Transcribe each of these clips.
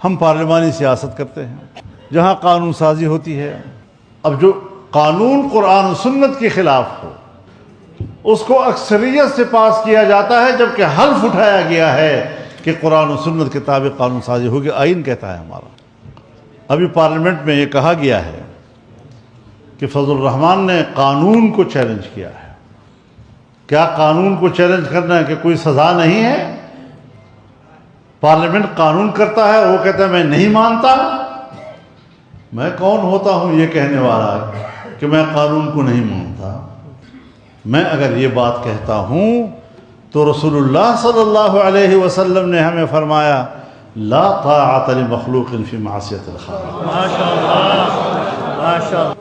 ہم پارلیمانی سیاست کرتے ہیں جہاں قانون سازی ہوتی ہے۔ اب جو قانون قرآن و سنت کے خلاف ہو اس کو اکثریت سے پاس کیا جاتا ہے، جبکہ حلف اٹھایا گیا ہے کہ قرآن و سنت کے تابع قانون سازی ہوگی، آئین کہتا ہے ہمارا۔ ابھی پارلیمنٹ میں یہ کہا گیا ہے کہ فضل الرحمان نے قانون کو چیلنج کیا ہے۔ کیا قانون کو چیلنج کرنا ہے کہ کوئی سزا نہیں ہے؟ پارلیمنٹ قانون کرتا ہے، وہ کہتا ہے میں نہیں مانتا۔ میں کون ہوتا ہوں یہ کہنے والا کہ میں قانون کو نہیں مانتا؟ میں اگر یہ بات کہتا ہوں تو رسول اللہ صلی اللہ علیہ وسلم نے ہمیں فرمایا لا طاعت لمخلوق فی معصیت الخالق۔ ماشاءاللہ۔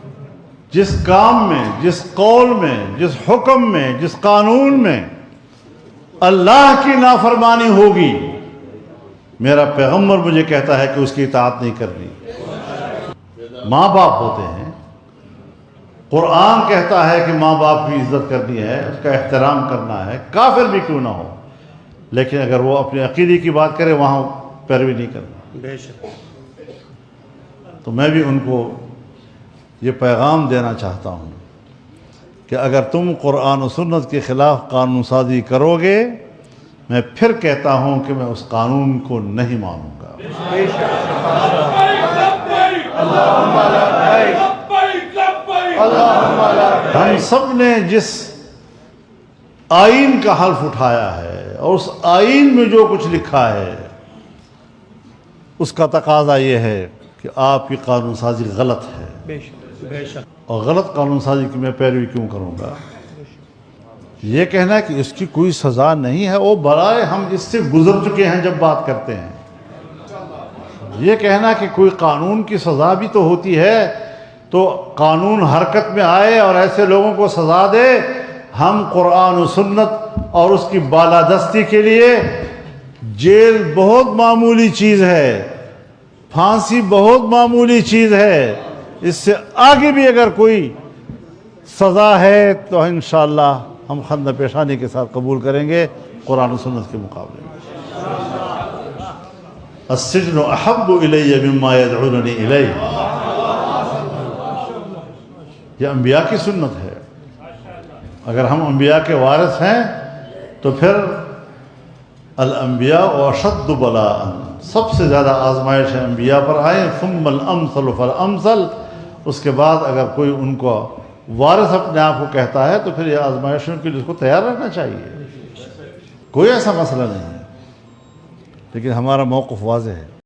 جس کام میں، جس قول میں، جس حکم میں، جس قانون میں اللہ کی نافرمانی ہوگی، میرا پیغمبر مجھے کہتا ہے کہ اس کی اطاعت نہیں کرنی۔ ماں باپ ہوتے ہیں، قرآن کہتا ہے کہ ماں باپ کی عزت کرنی ہے، اس کا احترام کرنا ہے، کافر بھی کیوں نہ ہو، لیکن اگر وہ اپنے عقیدے کی بات کرے وہاں پیروی نہیں کرنا۔ بے شک۔ تو میں بھی ان کو یہ پیغام دینا چاہتا ہوں کہ اگر تم قرآن و سنت کے خلاف قانون سازی کرو گے، میں پھر کہتا ہوں کہ میں اس قانون کو نہیں مانوں گا۔ ہم سب نے جس آئین کا حلف اٹھایا ہے اور اس آئین میں جو کچھ لکھا ہے اس کا تقاضا یہ ہے کہ آپ کی قانون سازی غلط ہے، بے شک، بے شک۔ اور غلط قانون سازی کی میں پیروی کیوں کروں گا؟ یہ کہنا کہ اس کی کوئی سزا نہیں ہے، وہ برائے ہم اس سے گزر چکے ہیں جب بات کرتے ہیں۔ یہ کہنا کہ کوئی قانون کی سزا بھی تو ہوتی ہے، تو قانون حرکت میں آئے اور ایسے لوگوں کو سزا دے۔ ہم قرآن و سنت اور اس کی بالادستی کے لیے جیل بہت معمولی چیز ہے، پھانسی بہت معمولی چیز ہے، اس سے آگے بھی اگر کوئی سزا ہے تو انشاءاللہ ہم خندہ پیشانی کے ساتھ قبول کریں گے قرآن و سنت کے مقابلے میں۔ السجن احب الی مما یدعوننی الیہ، یہ انبیاء کی سنت ہے۔ اگر ہم انبیاء کے وارث ہیں تو پھر الانبیاء اشد بلاء، سب سے زیادہ آزمائشیں انبیاء پر آئیں، ثم الامثل فالامثل۔ اس کے بعد اگر کوئی ان کو وارث اپنے آپ کو کہتا ہے تو پھر یہ آزمائشوں کے لیے اس کو تیار رہنا چاہیے، کوئی ایسا مسئلہ نہیں ہے، لیکن ہمارا موقف واضح ہے۔